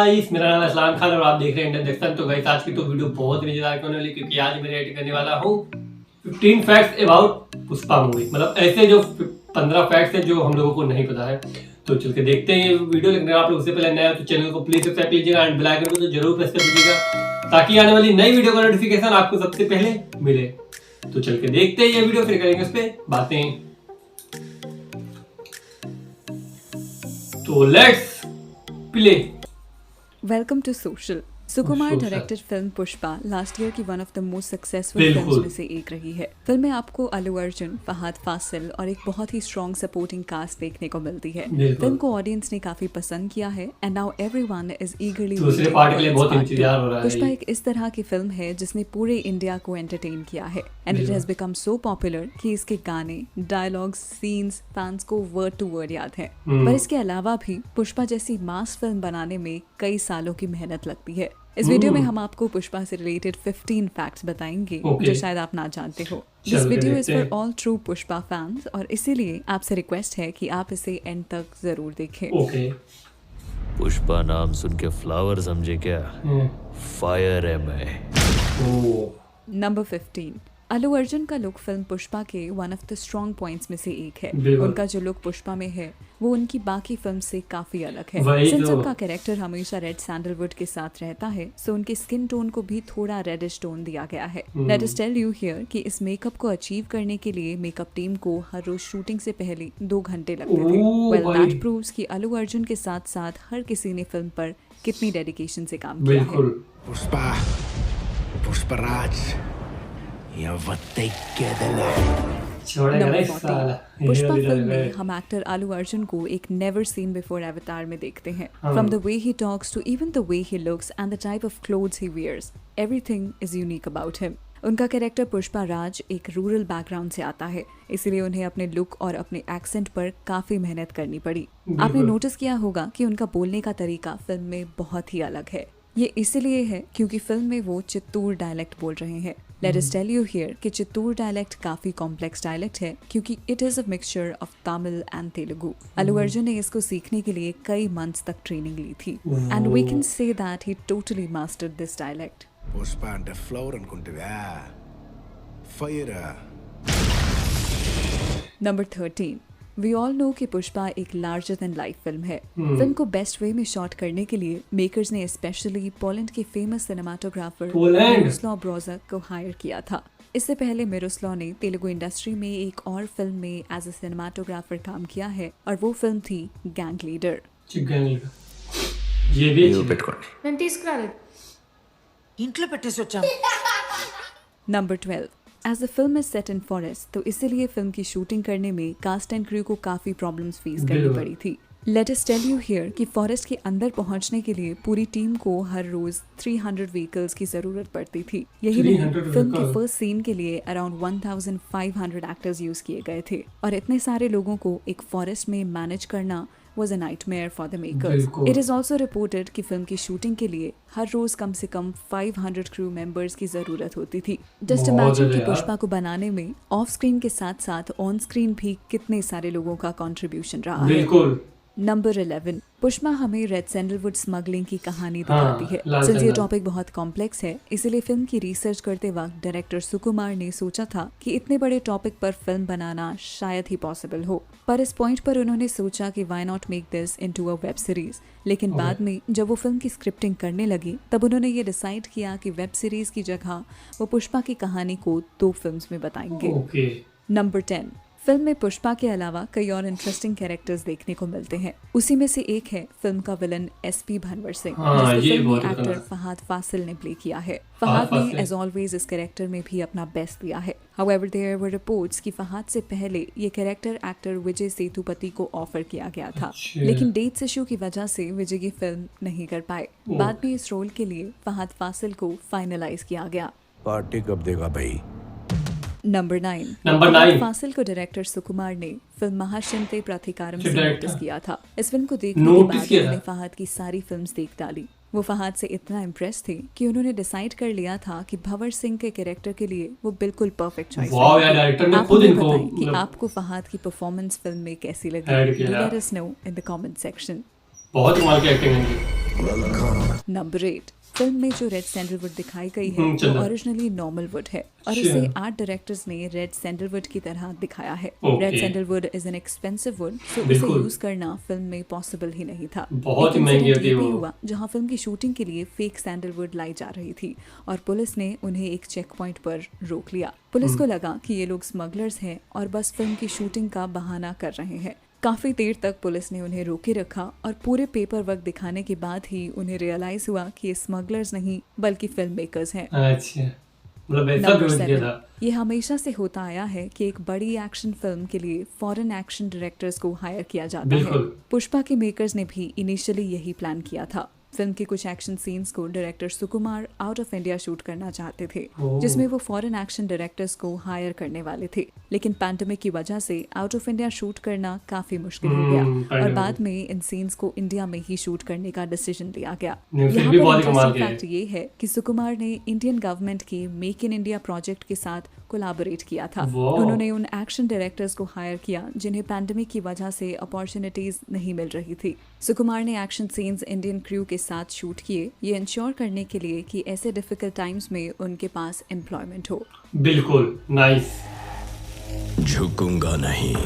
Guys, मेरा नाम है इस्लाम खान और आप देख रहे हैं इंडियन एक्शन। तो गाइस, आज की तो वीडियो बहुत ही मजेदार होने वाली, क्योंकि आज मैं रेट करने वाला हूँ 15 फैक्ट्स अबाउट पुष्पा मूवी। मतलब ऐसे जो 15 फैक्ट्स हैं जो हम लोगों को नहीं पता है। तो चल के देखते हैं ये वीडियो। लेकिन आप लोग उससे पहले नए हो तो चैनल को प्लीज सब्सक्राइब कीजिएगा एंड बेल आइकन को तो जरूर प्रेस कर दीजिएगा, ताकि आने वाली नई वीडियो का नोटिफिकेशन आपको सबसे पहले मिले। तो चल के देखते हैं ये वीडियो, फिर करेंगे उस पर बातें। तो let's play. Welcome to Social. Sukumar Social. Directed film Pushpa last year की one of the most successful films में से एक रही है। फिल्म में आपको अल्लू अर्जुन, फहद फासिल और एक बहुत ही स्ट्रॉन्ग सपोर्टिंग कास्ट देखने को मिलती है। फिल्म को ऑडियंस ने काफी पसंद किया है एंड नाउ एवरीवन इज ईगरली दूसरे पार्ट के लिए बहुत इंतजार हो रहा है। पुष्पा एक इस तरह की फिल्म है जिसने पूरे इंडिया को एंटरटेन किया है and it has become so popular कि इसके गाने, डायलॉग्स, सीन्स फैंस को वर्ड टू वर्ड याद है। पर इसके अलावा भी पुष्पा जैसी मास फिल्म बनाने में कई सालों की मेहनत लगती है। इस वीडियो में हम आपको पुष्पा से रिलेटेड 15 फैक्ट्स बताएंगे जो शायद आप ना जानते हो। This video is for all true Pushpa fans और इसीलिए आपसे रिक्वेस्ट है कि आप इसे एंड तक जरूर देखें। पुष्पा नाम सुन के फ्लावर समझे क्या? फायर है मैं। नंबर 15, अल्लू अर्जुन का लुक फिल्म पुष्पा के one of the strong points में से एक है। उनका जो लुक पुष्पा में है वो उनकी बाकी फिल्म से काफी अलग है। सिंस उनका कैरेक्टर हमेशा रेड सैंडलवुड के साथ रहता है, सो उनके स्किन टोन को भी थोड़ा रेडिश टोन दिया गया है। Let us tell you here कि इस मेकअप को अचीव करने के लिए मेकअप टीम को हर रोज शूटिंग से पहले 2 घंटे लगते थे। वेल दैट प्रूव्स कि अल्लू अर्जुन के साथ साथ हर किसी ने फिल्म पर कितनी डेडिकेशन से काम किया है। पुष्पराज नंबर 14, पुष्पा फिल्म में हम एक्टर अल्लू अर्जुन को एक नेवर सीन बिफोर अवतार में देखते हैं। From the way he talks to even the way he looks and the type of clothes he wears, everything is unique about him. उनका कैरेक्टर पुष्पा राज एक रूरल बैकग्राउंड से आता है, इसलिए उन्हें अपने लुक और अपने एक्सेंट पर काफी मेहनत करनी पड़ी। आपने नोटिस किया होगा कि उनका बोलने का तरीका फिल्म में बहुत ही अलग है। ये इसलिए है क्योंकि फिल्म में वो चित्तूर डायलेक्ट बोल रहे हैं। Let us tell you here कि चित्तूर डायलेक्ट काफी कॉम्प्लेक्स डायलेक्ट है क्योंकि it is a mixture of Tamil and Telugu. Allu Arjun ने इसको सीखने के लिए कई मंथ्स तक ट्रेनिंग ली थी and we can say that he totally mastered this dialect. Pushpa అంటే ఫ్లవర్ అనుకుంటువా? Fire. Number 13, we all know कि पुष्पा एक लार्जर देन लाइफ फिल्म है। फिल्म को बेस्ट वे में शॉट करने के लिए मेकर्स ने स्पेशली पोलैंड के फेमस सिनेमाटोग्राफर मिरोस्लाव ब्रोज़क को हायर किया था। इससे पहले मिरोस्लाव ने तेलुगु इंडस्ट्री में एक और फिल्म में एज अ सिनेमाटोग्राफर काम किया है और वो फिल्म थी गैंग लीडर। ये भी నేను తీసుకురాలేదు, ఇంట్లో పెట్టేసి వచ్చాను। Number 12, as the film is set in forest तो इसीलिए फिल्म की शूटिंग करने में कास्ट एंड क्रू को काफी प्रॉब्लम्स फेस करनी पड़ी थी। Let us tell you here कि फॉरेस्ट के अंदर पहुंचने के लिए पूरी टीम को हर रोज 300 व्हीकल्स की जरूरत पड़ती थी। यही नहीं, फिल्म के फर्स्ट सीन के लिए अराउंड 1500 एक्टर्स यूज किए गए थे और इतने सारे लोगों को एक फॉरेस्ट में मैनेज करना was a nightmare for the makers. It is also reported कि फिल्म की शूटिंग के लिए हर रोज कम से कम 500 क्रू मेंबर्स की जरूरत होती थी। जस्ट इमेजिन कि पुष्पा को बनाने में ऑफ स्क्रीन के साथ साथ ऑन स्क्रीन भी कितने सारे लोगों का कंट्रीब्यूशन रहा है। नंबर 11, पुष्पा हमें रेड सैंडलवुड स्मगलिंग की कहानी दिखाती है। सिंस ये टॉपिक बहुत कॉम्प्लेक्स है, इसीलिए फिल्म की रिसर्च करते वक्त डायरेक्टर सुकुमार ने सोचा था कि इतने बड़े टॉपिक पर फिल्म बनाना शायद ही पॉसिबल हो, पर इस पॉइंट पर उन्होंने सोचा कि why not make this into a web series. लेकिन बाद में जब वो फिल्म की स्क्रिप्टिंग करने लगी तब उन्होंने ये डिसाइड किया कि वेब सीरीज की जगह वो पुष्पा की कहानी को 2 फिल्म्स में बताएंगे। नंबर 10, फिल्म में पुष्पा के अलावा कई और इंटरेस्टिंग कैरेक्टर्स देखने को मिलते हैं। उसी में से एक है फिल्म का विलन SP भनवर सिंह, जिसको फिल्म में एक्टर फहद फासिल ने प्ले किया है। फहद ने एज ऑलवेज इस कैरेक्टर में भी अपना बेस्ट दिया है। हाउएवर देयर वर रिपोर्ट्स कि फहद से पहले ये कैरेक्टर एक्टर विजय सेतुपति को ऑफर किया गया था, लेकिन डेट्स इशू की वजह से विजय ये फिल्म नहीं कर पाए। बाद में इस रोल के लिए फहद फासिल को फाइनलाइज किया गया। पार्टी कब देगा भाई? नंबर 9, फासिल को डायरेक्टर सुकुमार ने फिल्म महाशंते प्राधिकारम से नोटिस किया था। इस फिल्म को देखने के बाद उन्होंने फहद की सारी फिल्म्स देख डाली। वो फहद से इतना इम्प्रेस थे कि उन्होंने डिसाइड कर लिया था कि भंवर सिंह के कैरेक्टर के लिए वो बिल्कुल परफेक्ट चॉइस है। आप हमें बताएं कि आपको फहद की परफॉर्मेंस फिल्म में कैसी लगी। Late us know in the comment section. बहुत कमाल की एक्टिंग है। नंबर 8, फिल्म में जो रेड सैंडलवुड दिखाई गई है चलो। वो ओरिजिनली नॉर्मल वुड है और अच्छा। इसे आर्ट डायरेक्टर्स ने रेड सैंडलवुड की तरह दिखाया है। Okay. Red sandalwood is an expensive wood, so इसे बिल्कुल। यूज करना फिल्म में पॉसिबल ही नहीं था। बहुत एक ही महंगी incident होती ये है भी वो। हुआ जहां फिल्म की शूटिंग के लिए फेक सैंडलवुड लाई जा रही थी और पुलिस ने उन्हें एक चेक पॉइंट पर रोक लिया। पुलिस को लगा कि ये लोग स्मगलर्स हैं और बस फिल्म की शूटिंग का बहाना कर रहे हैं। काफी देर तक पुलिस ने उन्हें रोके रखा और पूरे पेपर वर्क दिखाने के बाद ही उन्हें रियलाइज हुआ कि ये स्मगलर्स नहीं बल्कि फिल्म मेकर्स हैं। अच्छा, मतलब ऐसा नंबर भी हो गया 7, था। ये हमेशा से होता आया है कि एक बड़ी एक्शन फिल्म के लिए फॉरेन एक्शन डायरेक्टर्स को हायर किया जाता है। बिल्कुल। पुष्पा के मेकर्स ने भी इनिशियली यही प्लान किया था। फिल्म के कुछ एक्शन सीन्स को director Sukumar out of India shoot करना चाहते थे, ओह। जिसमें वो फॉरेन एक्शन डायरेक्टर्स को हायर करने वाले थे, लेकिन पैंडेमिक की वजह से आउट ऑफ इंडिया शूट करना काफी मुश्किल हो गया और pandemic। बाद में इन सीन्स को इंडिया में ही शूट करने का डिसीजन लिया गया। नहीं, फिर यहाँ भी पर बहुत ही कमाल इंटरेस्टिंग की है। फैक्ट ये है कि सुकुमार ने इंडियन गवर्नमेंट के मेक इन इंडिया प्रोजेक्ट के साथ कोलैबोरेट किया था। वाह। उन्होंने उन एक्शन डायरेक्टर्स को हायर किया जिन्हें पैंडेमिक की वजह से अपॉर्चुनिटीज नहीं मिल रही थी। सुकुमार ने एक्शन सीन्स इंडियन क्रू के साथ शूट किए, ये इंश्योर करने के लिए कि ऐसे डिफिकल्ट टाइम्स में उनके पास एम्प्लॉयमेंट हो। बिल्कुल नाइस। झुकूंगा नहीं।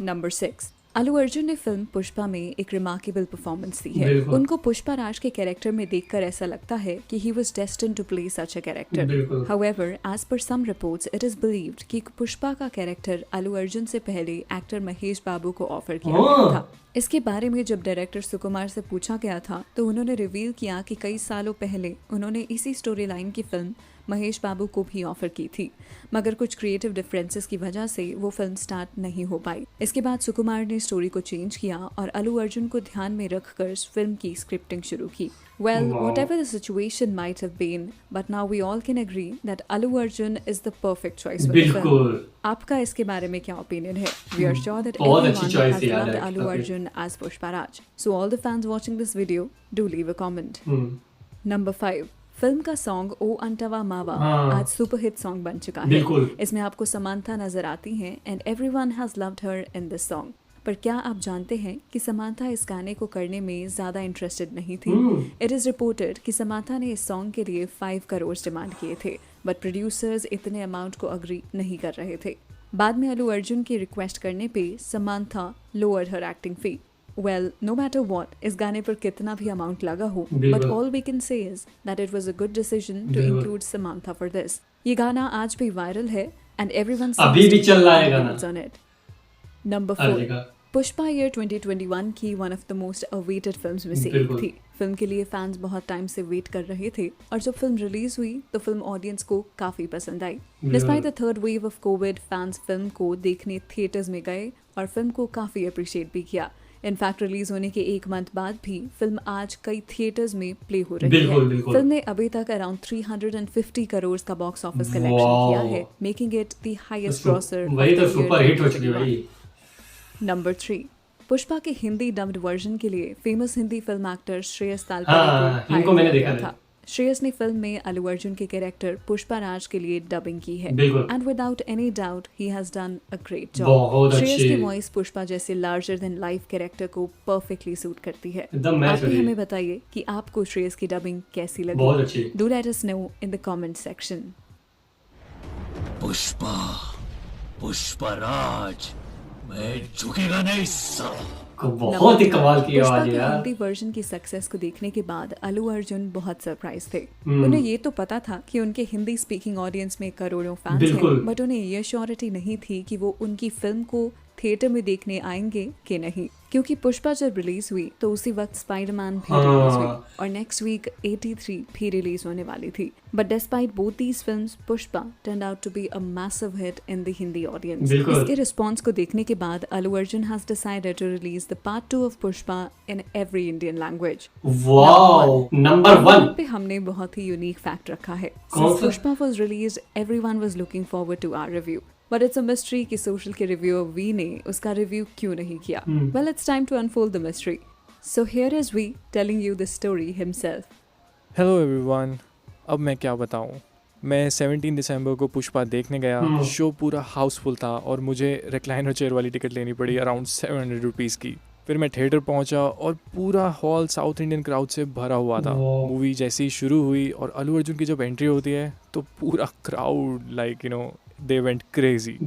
नंबर 6, अल्लू अर्जुन ने फिल्म पुष्पा में एक रिमार्केबल परफॉर्मेंस दी है। बिल्कुल। उनको पुष्पा राज के कैरेक्टर में देखकर ऐसा लगता है कि he was destined to play such a character. बिल्कुल। However, as per some reports, it is believed कि पुष्पा का कैरेक्टर अल्लू अर्जुन से पहले एक्टर महेश बाबू को ऑफर किया गया था। इसके बारे में जब डायरेक्टर सुकुमार से पूछा गया था तो उन्होंने रिवील किया कि कई सालों पहले उन्होंने इसी स्टोरी लाइन की फिल्म महेश बाबू को भी ऑफर की थी, मगर कुछ क्रिएटिव डिफरेंसेस की वजह से वो फिल्म स्टार्ट नहीं हो पाई। इसके बाद सुकुमार ने स्टोरी को चेंज किया और अल्लू अर्जुन को ध्यान में रखकर फिल्म की स्क्रिप्टिंग शुरू की। Well, Wow. whatever the situation might have been, but now we all can agree that Allu Arjun is the perfect choice for the film. बिल्कुल। आपका इसके बारे में क्या ओपिनियन है? We are sure that बहुत everyone अच्छी choice has है यार, loved director Allu की। Arjun as Pushpa Raj. So all the fans watching this video, do leave a comment. Number 5, film का सॉन्ग ओ अंटवा मावा हाँ। आज सुपरहिट सॉन्ग बन चुका है। बिल्कुल। इसमें आपको समांथा नजर आती हैं and everyone has loved her in this song. पर क्या आप जानते हैं कि समांथा इस गाने को करने में ज्यादा इंटरेस्टेड नहीं थी? इट इज रिपोर्टेड कि समांथा ने इस सॉन्ग के लिए 5 करोड़ डिमांड किए थे, बट प्रोड्यूसर्स इतने अमाउंट को अग्री नहीं कर रहे थे। बाद में अल्लू अर्जुन की रिक्वेस्ट करने पे Samantha lowered her acting fee. Well, no matter what, इस गाने पर कितना भी अमाउंट लगा हो, but बिल्कुल। all we can say is that it was a good decision to बिल्कुल। include Samantha for this. ये गाना आज भी वायरल है and everyone अभी seems भी to चल रहा है be गाना। on it. Number हर 4, जगह। पुष्पा ईयर 2021 की one of the most awaited films में से एक बिल्कुल। थी। फिल्म के लिए फैंस बहुत टाइम से वेट कर रहे थे और जब फिल्म रिलीज हुई तो फिल्म ऑडियंस को काफी पसंद आई। Despite the third wave of covid, fans film को देखने थिएटर्स में गए और फिल्म को काफी अप्रिशिएट भी किया। इनफैक्ट रिलीज होने के 1 मंथ बाद भी फिल्म आज कई थिएटर्स में प्ले हो रही बिल्कुल, है। बिल्कुल। फिल्म ने अभी तक अराउंड 350 करोड़ का बॉक्स ऑफिस कलेक्शन Wow. किया है, making it the highest grocer. वही तो सुपर हिट हो चुकी है भाई। नंबर 3, पुष्पा के हिंदी डब्ड वर्जन के लिए famous Hindi film actor Shreyas हाँ, तालपरे इनको को मैंने hire देखा किया था। श्रेयस ने फिल्म में अल्लू अर्जुन के कैरेक्टर पुष्पा राज के लिए डबिंग की है बिल्कुल। And without any doubt he has done a great बहुत जॉब। श्रेयस अच्छी। की वॉइस पुष्पा जैसे लार्जर देन लाइफ कैरेक्टर को परफेक्टली सूट करती है। एकदम मैच आप हो भी रही हमें है। बताइए कि आपको श्रेयस की डबिंग कैसी लगी। बहुत अच्छी। Do let us know in the comment section. Pushpa Pushparaj, मैं झुकेगा नहीं साला। बहुत ही कमाल की पुष्पा आवाज के है यार। हिंदी वर्जन की सक्सेस को देखने के बाद अल्लू अर्जुन बहुत सरप्राइज थे। हम्म। उन्हें ये तो पता था कि उनके हिंदी स्पीकिंग ऑडियंस में करोड़ों फैंस बिल्कुल। हैं, बट उन्हें ये श्योरिटी नहीं थी कि वो उनकी फिल्म को थिएटर में देखने आएंगे कि नहीं, क्योंकि पुष्पा जब रिलीज हुई तो उसी वक्त स्पाइडरमैन भी रिलीज हुई और नेक्स्ट वीक 83 भी रिलीज होने वाली थी। But despite both these films, Pushpa turned out to be a massive hit in the Hindi audience. बिल्कुल। इसके रिस्पॉन्स को देखने के बाद Allu Arjun has decided to release the part 2 of Pushpa in every Indian language. Wow, number 1। पे हमने बहुत ही यूनिक फैक्ट रखा है। कौन Since सा? Pushpa was released, everyone was looking forward to our review. But it's a mystery कि सोशल के रिव्यूअर वी ने उसका रिव्यू क्यों नहीं किया। Well, it's time to unfold the mystery. So here is we telling you the story himself. Hello everyone. अब मैं क्या बताऊं, मैं 17 दिसंबर को पुष्पा देखने गया। शो पूरा हाउसफुल था और मुझे रिक्लाइनर चेयर वाली टिकट लेनी पड़ी अराउंड 700 रुपीज़ की। फिर मैं थिएटर पहुंचा और पूरा हॉल साउथ इंडियन क्राउड से भरा हुआ था। वाह। मूवी जैसे ही शुरू हुई और अल्लू अर्जुन की जब एंट्री होती है तो पूरा crowd like they went crazy.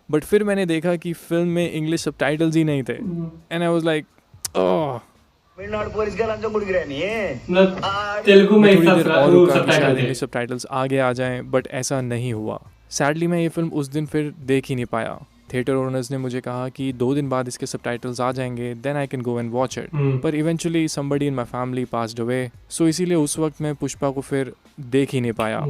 But फिर मैंने देखा कि फिल्म में इंग्लिश सबटाइटल्स ही नहीं थे and I was like oh. मतलब तेलुगु में थोड़ी देर और रुका कि शायद सबटाइटल थे। इंग्लिश सबटाइटल्स आगे आ जाएं बट ऐसा नहीं हुआ। सैडली मैं ये फिल्म उस दिन फिर देख ही नहीं पाया। थिएटर ओनर्स ने मुझे कहा कि 2 दिन बाद इसके सबटाइटल्स आ जाएंगे, then I can go and watch it. पर eventually somebody in my family passed away, so इसीलिए उस वक्त मैं पुष्पा को फिर देख ही नहीं पाया।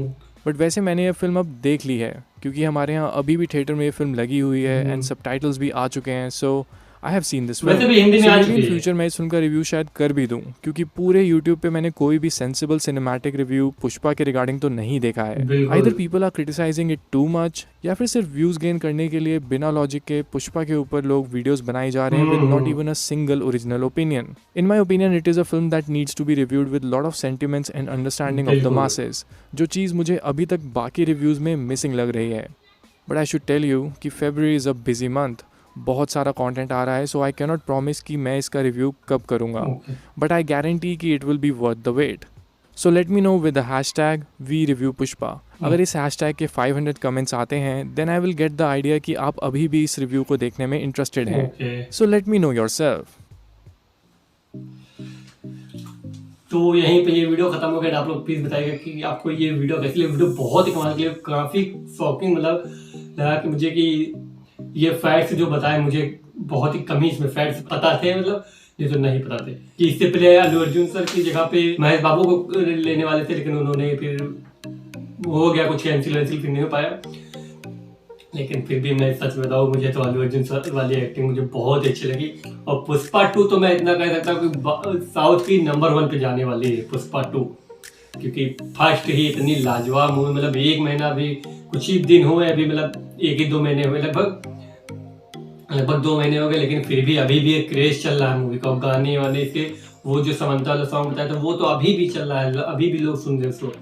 बट वैसे मैंने ये फिल्म अब देख ली है क्योंकि हमारे यहाँ अभी भी थिएटर में ये फिल्म लगी हुई है एंड सबटाइटल्स भी आ चुके हैं। सो आई हैव सीन दिस वैसे भी हिंदी में आ चुकी है। फ्यूचर मैं इस फिल्म का रिव्यू शायद कर भी दूं क्योंकि पूरे यूट्यूब पे मैंने कोई भी सेंसिबल सिनेमैटिक रिव्यू पुष्पा के रिगार्डिंग तो नहीं देखा है। बिल्कुल। Either people are criticising it too much या फिर सिर्फ व्यूज गेन करने के लिए बिना लॉजिक के पुष्पा के ऊपर लोग वीडियोस बनाए जा रहे हैं with not even a single original opinion. In my opinion it is a film that needs to be reviewed with lot of sentiments and understanding of the बिल्कुल। मासेस, जो चीज़ मुझे अभी तक बाकी रिव्यूज में मिसिंग लग रही है। But I should tell you कि February is a busy month, बहुत सारा कंटेंट आ रहा है, so I can not promise कि मैं इसका रिव्यू कब करूँगा, बट आई गारंटी कि it will be worth the wait. So let me know with the hashtag we review Pushpa. अगर इस हैशटैग के 500 कमेंट्स आते हैं then I will get the idea कि आप अभी भी इस रिव्यू को देखने में इंटरेस्टेड हैं। सो लेट मी नो योरसेल्फ। तो यहीं पे ये वीडियो खत्म हो गया। आप लोग प्लीज बताइएगा कि आपको ये वीडियो कैसी लगी। वीडियो बहुत ही कमाल की, काफी शॉकिंग मतलब लगा कि मुझे कि ये फैक्ट्स जो बताए मुझे बहुत ही कम ही इसमें फैक्ट्स पता थे, मतलब ये तो नहीं पता थे कि इससे पहले अल्लू अर्जुन सर की जगह पे महेश बाबू को लेने वाले थे, लेकिन उन्होंने फिर हो गया कुछ कैंसिल फिर नहीं हो पाया। लेकिन फिर भी मैं सच बताऊं, मुझे तो अल्लू अर्जुन सर वाली एक्टिंग मुझे बहुत ही अच्छी लगी। और पुष्पा 2 तो मैं इतना कह सकता हूँ कि साउथ की नंबर 1 पे जाने वाली है पुष्पा 2, क्योंकि फर्स्ट ही इतनी लाजवाब मूवी, मतलब 1 महीना भी कुछ ही दिन हुए अभी, मतलब 1 ही 2 महीने हुए, लगभग 2 महीने हो गए, लेकिन फिर भी अभी भी एक क्रेज चल रहा है मूवी का। गाने वाने इसके वो जो समंता वाला सॉन्ग बताया था वो तो अभी भी चल रहा है, अभी भी लोग सुन रहे हैं उसको।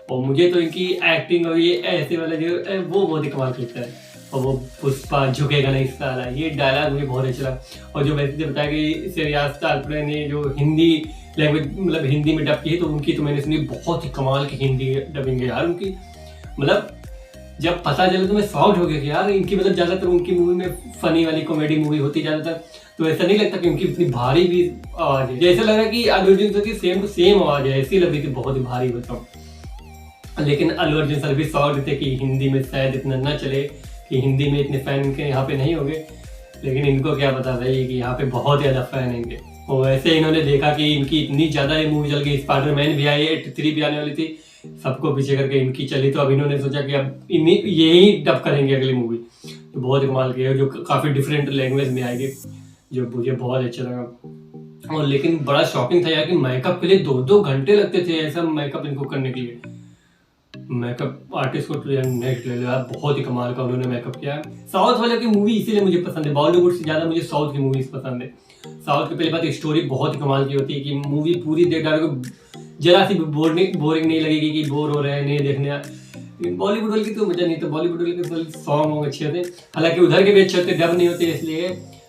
और मुझे तो इनकी एक्टिंग और ये ऐसे वाला जो वो बहुत ही कमाल लगता है। और वो पुष्पा झुकेगा नहीं साला, ये डायलॉग मुझे बहुत अच्छा लगा। और जो वैसे बताया कि इसे रियाज तालपुरे ने जो हिंदी लैंग्वेज मतलब हिंदी में डब की है, तो उनकी तो मैंने सुनी बहुत ही कमाल की हिंदी डबिंग है यार उनकी। मतलब जब पता चला तो मैं शॉक्ड हो गया कि यार इनकी मतलब ज़्यादातर उनकी मूवी में फनी वाली कॉमेडी मूवी होती ज़्यादातर, तो ऐसा नहीं लगता कि उनकी इतनी भारी भी आवाज़ है। जैसा लग रहा है कि अल्लू अर्जुन सर की सेम टू सेम आवाज़ है, ऐसी लग रही थी बहुत ही भारी बताऊँ। लेकिन अल्लू अर्जुन सर भी शॉक्ड थे कि हिंदी में शायद इतना ना चले, कि हिंदी में इतने फैन इनके यहाँ पे नहीं होंगे, लेकिन इनको क्या पता भाई कि यहाँ पे बहुत ज़्यादा फैन होंगे। और वैसे इन्होंने देखा कि इनकी इतनी ज़्यादा ये मूवी चल गई, स्पाइडरमैन भी आई, 83 भी आने वाली थी, सबको पीछे करके इनकी चली, तो अब इन्होंने सोचा कि अब इन्हीं यही डब करेंगे अगली मूवी। तो बहुत कमाल की है, जो काफ़ी डिफरेंट लैंग्वेज में आएगी, जो मुझे बहुत अच्छा लगा। और लेकिन बड़ा शॉकिंग था यार कि मेकअप के लिए 2-2 घंटे लगते थे ऐसा मेकअप इनको करने के लिए। मेकअप आर्टिस्ट को तो नेक्स्ट लेवल यार, बहुत ही कमाल का उन्होंने मेकअप किया है। साउथ वाले की मूवी इसीलिए मुझे पसंद है, बॉलीवुड से ज़्यादा मुझे साउथ की मूवीज पसंद है। साउथ की पहली बात स्टोरी बहुत ही कमाल की होती है कि मूवी पूरी देख डालो जरा सी बोरिंग नहीं लगेगी कि बोर हो रहे हैं नहीं देखने। बॉलीवुड वाले की तो मजा नहीं, तो बॉलीवुड वाले के सॉन्ग अच्छे होते, हालांकि उधर के भी अच्छे होते, डब नहीं होते इसलिए।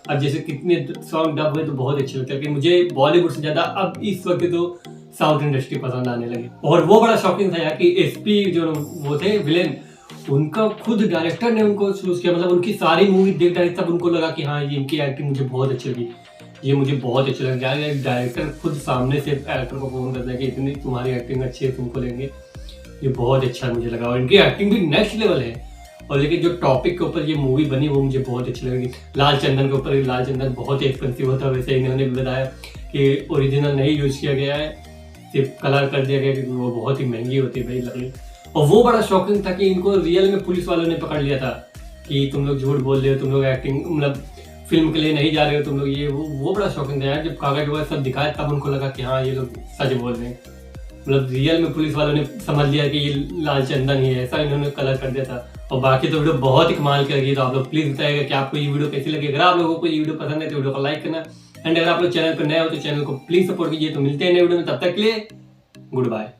अब जैसे कितने सॉन्ग डब हुए तो बहुत अच्छे होते हैं, लेकिन मुझे बॉलीवुड से ज़्यादा अब इस वक्त तो साउथ इंडस्ट्री पसंद आने लगी। और वो बड़ा शॉकिंग था यार कि एसपी जो वो थे विलेन, उनका खुद डायरेक्टर ने उनको चूज किया, मतलब उनकी सारी मूवी देख डायरेक्ट तब उनको लगा कि हाँ ये इनकी एक्टिंग मुझे बहुत अच्छी लगी, ये मुझे बहुत अच्छा लगा। यार डायरेक्टर खुद सामने से एक्टर को फोन करता है कि इतनी तुम्हारी एक्टिंग अच्छी है, तुमको लेंगे, ये बहुत अच्छा मुझे लगा। और इनकी एक्टिंग भी नेक्स्ट लेवल है। और लेकिन जो टॉपिक के ऊपर ये मूवी बनी वो मुझे बहुत अच्छी लगी। लाल चंदन के ऊपर, लाल चंदन बहुत ही एक्सपेंसिव होता है, वैसे इन्होंने भी बताया कि ओरिजिनल नहीं यूज किया गया है, सिर्फ कलर कर दिया गया क्योंकि वो बहुत ही महंगी होती है भाई लकड़ी। और वो बड़ा शॉकिंग था कि इनको रियल में पुलिस वालों ने पकड़ लिया था कि तुम लोग झूठ बोल रहे हो, तुम लोग एक्टिंग मतलब फिल्म के लिए नहीं जा रहे हो तुम लोग, ये वो बड़ा शॉकिंग था यार। जब कागज वगैरह सब दिखाया तब उनको लगा कि हाँ ये लोग सच बोल रहे हैं, मतलब रियल में पुलिस वालों ने समझ लिया कि ये लाल चंदन ही है, ऐसा इन्होंने कलर कर दिया था। और बाकी तो वीडियो बहुत ही कमाल की लगी, तो आप लोग प्लीज बताइएगा कि आपको ये वीडियो कैसी लगी। अगर आप लोगों को ये वीडियो पसंद है तो वीडियो को लाइक करना, एंड अगर आप लोग चैनल पर नए हो तो चैनल को प्लीज सपोर्ट कीजिए। तो मिलते हैं नए वीडियो में, तब तक के लिए गुड बाय।